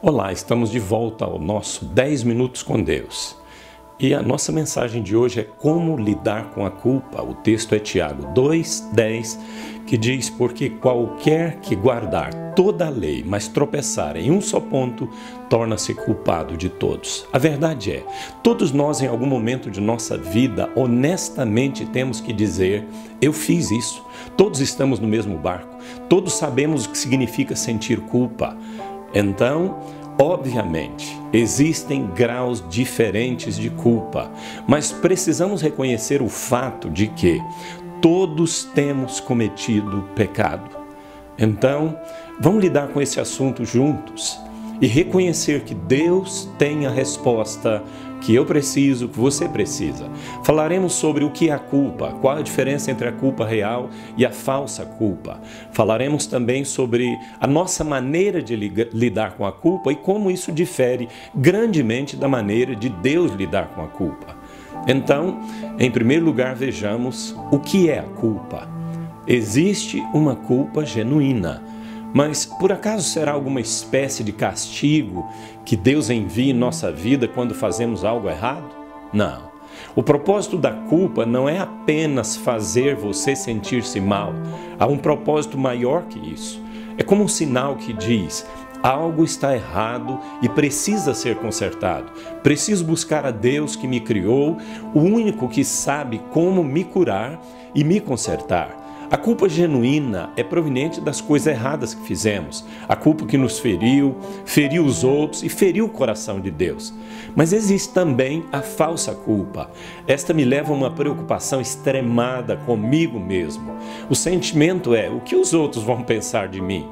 Olá, estamos de volta ao nosso 10 Minutos com Deus. E a nossa mensagem de hoje é como lidar com a culpa. O texto é Tiago 2:10, que diz: porque qualquer que guardar toda a lei, mas tropeçar em um só ponto, torna-se culpado de todos. A verdade é, todos nós em algum momento de nossa vida, honestamente temos que dizer: eu fiz isso. Todos estamos no mesmo barco, todos sabemos o que significa sentir culpa. Então, obviamente, existem graus diferentes de culpa, mas precisamos reconhecer o fato de que todos temos cometido pecado. Então, vamos lidar com esse assunto juntos e reconhecer que Deus tem a resposta que eu preciso, que você precisa. Falaremos sobre o que é a culpa, qual a diferença entre a culpa real e a falsa culpa. Falaremos também sobre a nossa maneira de lidar com a culpa e como isso difere grandemente da maneira de Deus lidar com a culpa. Então, em primeiro lugar, vejamos o que é a culpa. Existe uma culpa genuína. Mas, por acaso, será alguma espécie de castigo que Deus envia em nossa vida quando fazemos algo errado? Não. O propósito da culpa não é apenas fazer você sentir-se mal. Há um propósito maior que isso. É como um sinal que diz: algo está errado e precisa ser consertado. Preciso buscar a Deus que me criou, o único que sabe como me curar e me consertar. A culpa genuína é proveniente das coisas erradas que fizemos. A culpa que nos feriu, feriu os outros e feriu o coração de Deus. Mas existe também a falsa culpa. Esta me leva a uma preocupação extremada comigo mesmo. O sentimento é: o que os outros vão pensar de mim?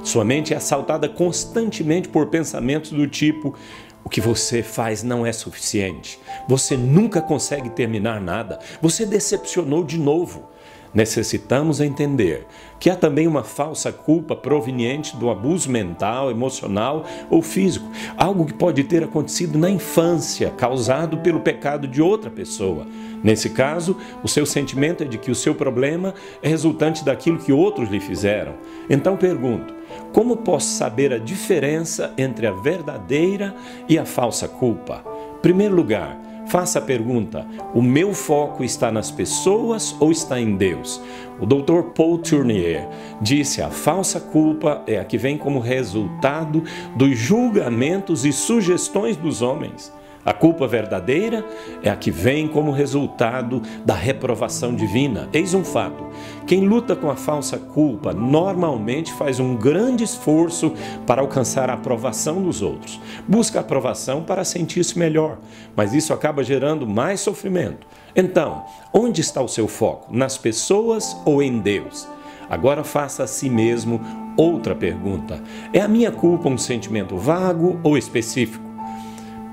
Sua mente é assaltada constantemente por pensamentos do tipo: o que você faz não é suficiente. Você nunca consegue terminar nada. Você decepcionou de novo. Necessitamos entender que há também uma falsa culpa proveniente do abuso mental, emocional ou físico, algo que pode ter acontecido na infância, causado pelo pecado de outra pessoa. Nesse caso, o seu sentimento é de que o seu problema é resultante daquilo que outros lhe fizeram. Então pergunto: como posso saber a diferença entre a verdadeira e a falsa culpa? Em primeiro lugar, faça a pergunta: o meu foco está nas pessoas ou está em Deus? O Dr. Paul Tournier disse: a falsa culpa é a que vem como resultado dos julgamentos e sugestões dos homens. A culpa verdadeira é a que vem como resultado da reprovação divina. Eis um fato: quem luta com a falsa culpa normalmente faz um grande esforço para alcançar a aprovação dos outros. Busca a aprovação para sentir-se melhor, mas isso acaba gerando mais sofrimento. Então, onde está o seu foco? Nas pessoas ou em Deus? Agora faça a si mesmo outra pergunta: é a minha culpa um sentimento vago ou específico?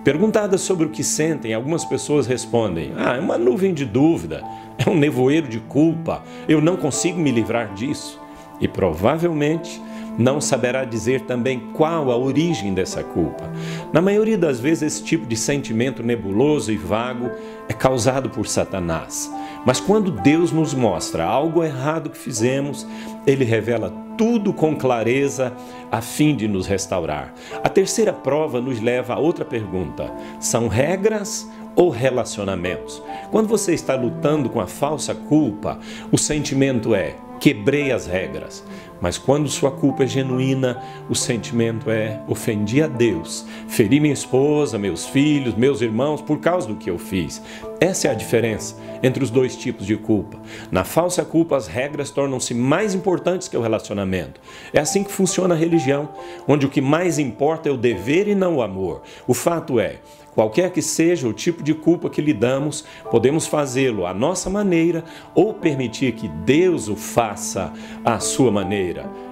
Perguntadas sobre o que sentem, algumas pessoas respondem: é uma nuvem de dúvida, é um nevoeiro de culpa, eu não consigo me livrar disso. E provavelmente não saberá dizer também qual a origem dessa culpa. Na maioria das vezes, esse tipo de sentimento nebuloso e vago é causado por Satanás. Mas quando Deus nos mostra algo errado que fizemos, Ele revela tudo com clareza a fim de nos restaurar. A terceira prova nos leva a outra pergunta: são regras ou relacionamentos? Quando você está lutando com a falsa culpa, o sentimento é: quebrei as regras. Mas quando sua culpa é genuína, o sentimento é: ofendi a Deus, feri minha esposa, meus filhos, meus irmãos por causa do que eu fiz. Essa é a diferença entre os dois tipos de culpa. Na falsa culpa, as regras tornam-se mais importantes que o relacionamento. É assim que funciona a religião, onde o que mais importa é o dever e não o amor. O fato é: qualquer que seja o tipo de culpa que lidamos, podemos fazê-lo à nossa maneira ou permitir que Deus o faça à sua maneira.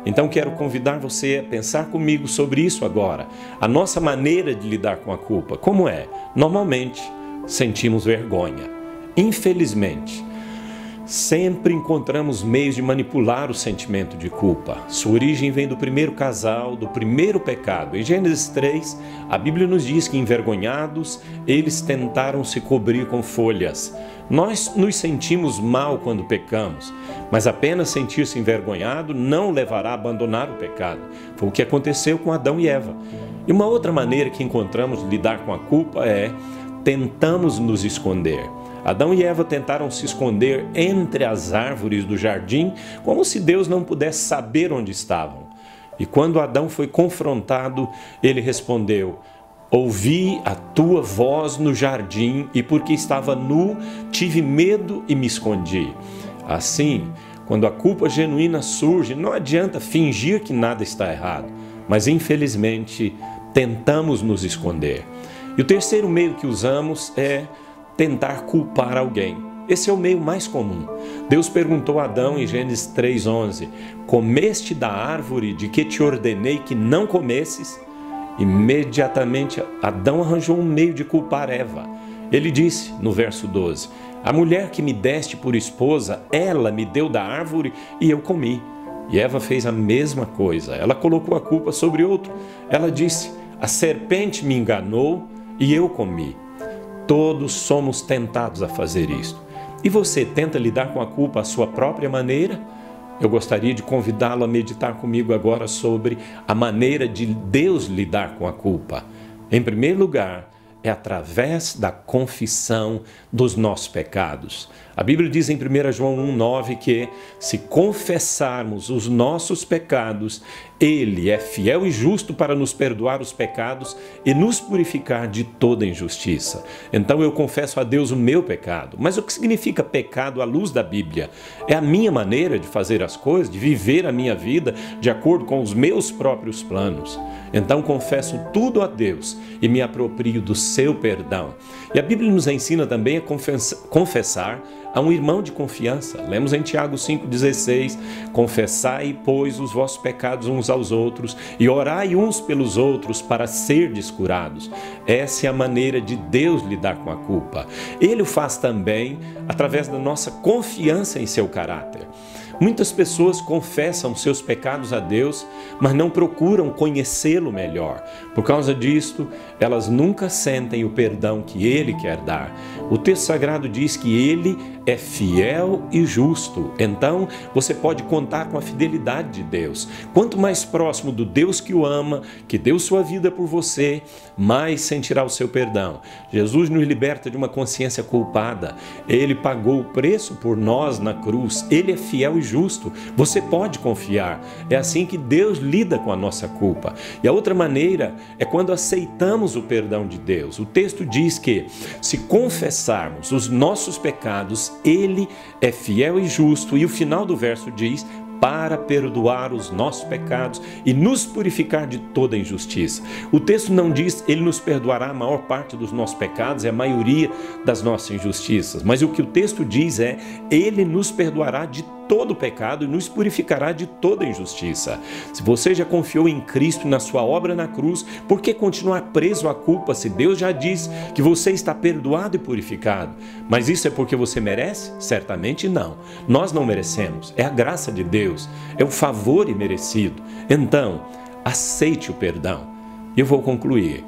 Então quero convidar você a pensar comigo sobre isso agora. A nossa maneira de lidar com a culpa, como é? Normalmente, sentimos vergonha. Infelizmente, sempre encontramos meios de manipular o sentimento de culpa. Sua origem vem do primeiro casal, do primeiro pecado. Em Gênesis 3, a Bíblia nos diz que, envergonhados, eles tentaram se cobrir com folhas. Nós nos sentimos mal quando pecamos, mas apenas sentir-se envergonhado não levará a abandonar o pecado. Foi o que aconteceu com Adão e Eva. E uma outra maneira que encontramos de lidar com a culpa é tentamos nos esconder. Adão e Eva tentaram se esconder entre as árvores do jardim, como se Deus não pudesse saber onde estavam. E quando Adão foi confrontado, ele respondeu: ouvi a tua voz no jardim e porque estava nu, tive medo e me escondi. Assim, quando a culpa genuína surge, não adianta fingir que nada está errado, mas infelizmente tentamos nos esconder. E o terceiro meio que usamos é tentar culpar alguém. Esse é o meio mais comum. Deus perguntou a Adão em Gênesis 3:11: comeste da árvore de que te ordenei que não comesses? Imediatamente Adão arranjou um meio de culpar Eva. Ele disse no verso 12: a mulher que me deste por esposa, ela me deu da árvore e eu comi. E Eva fez a mesma coisa. Ela colocou a culpa sobre outro. Ela disse: a serpente me enganou e eu comi. Todos somos tentados a fazer isto. E você tenta lidar com a culpa à sua própria maneira? Eu gostaria de convidá-lo a meditar comigo agora sobre a maneira de Deus lidar com a culpa. Em primeiro lugar, é através da confissão dos nossos pecados. A Bíblia diz em 1 João 1,9 que se confessarmos os nossos pecados, Ele é fiel e justo para nos perdoar os pecados e nos purificar de toda injustiça. Então eu confesso a Deus o meu pecado. Mas o que significa pecado à luz da Bíblia? É a minha maneira de fazer as coisas, de viver a minha vida de acordo com os meus próprios planos. Então confesso tudo a Deus e me aproprio do seu perdão. E a Bíblia nos ensina também a confessar a um irmão de confiança. Lemos em Tiago 5,16: confessai, pois, os vossos pecados uns aos outros e orai uns pelos outros para serdes curados. Essa é a maneira de Deus lidar com a culpa. Ele o faz também através da nossa confiança em seu caráter. Muitas pessoas confessam seus pecados a Deus, mas não procuram conhecê-lo melhor. Por causa disto, elas nunca sentem o perdão que Ele quer dar. O texto sagrado diz que Ele é fiel e justo. Então, você pode contar com a fidelidade de Deus. Quanto mais próximo do Deus que o ama, que deu sua vida por você, mais sentirá o seu perdão. Jesus nos liberta de uma consciência culpada. Ele pagou o preço por nós na cruz. Ele é fiel e justo. Você pode confiar. É assim que Deus lida com a nossa culpa. E a outra maneira é quando aceitamos o perdão de Deus. O texto diz que se confessarmos os nossos pecados, Ele é fiel e justo. E o final do verso diz: para perdoar os nossos pecados e nos purificar de toda injustiça. O texto não diz Ele nos perdoará a maior parte dos nossos pecados e a maioria das nossas injustiças, mas o que o texto diz é: Ele nos perdoará de todo o pecado e nos purificará de toda injustiça. Se você já confiou em Cristo e na sua obra na cruz, por que continuar preso à culpa se Deus já diz que você está perdoado e purificado? Mas isso é porque você merece? Certamente não. Nós não merecemos. É a graça de Deus. É o favor imerecido. Então, aceite o perdão. E eu vou concluir.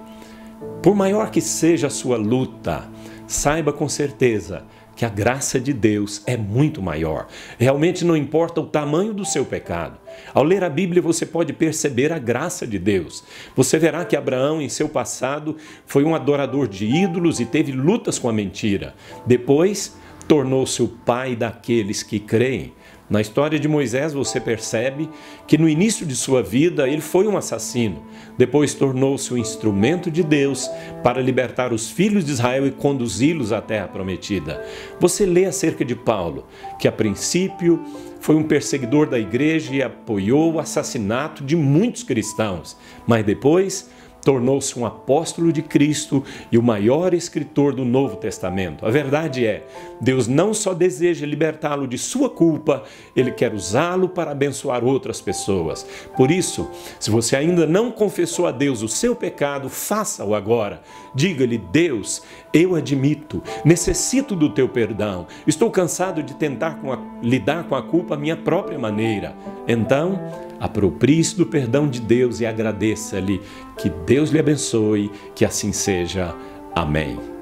Por maior que seja a sua luta, saiba com certeza que a graça de Deus é muito maior. Realmente não importa o tamanho do seu pecado. Ao ler a Bíblia, você pode perceber a graça de Deus. Você verá que Abraão, em seu passado, foi um adorador de ídolos e teve lutas com a mentira. Depois, tornou-se o pai daqueles que creem. Na história de Moisés, você percebe que no início de sua vida ele foi um assassino. Depois tornou-se um instrumento de Deus para libertar os filhos de Israel e conduzi-los à terra prometida. Você lê acerca de Paulo, que a princípio foi um perseguidor da igreja e apoiou o assassinato de muitos cristãos, mas depois tornou-se um apóstolo de Cristo e o maior escritor do Novo Testamento. A verdade é, Deus não só deseja libertá-lo de sua culpa, Ele quer usá-lo para abençoar outras pessoas. Por isso, se você ainda não confessou a Deus o seu pecado, faça-o agora. Diga-lhe: Deus, eu admito, necessito do teu perdão. Estou cansado de tentar lidar com a culpa à minha própria maneira. Então, aproprie-se do perdão de Deus e agradeça-lhe. Que Deus lhe abençoe, que assim seja. Amém.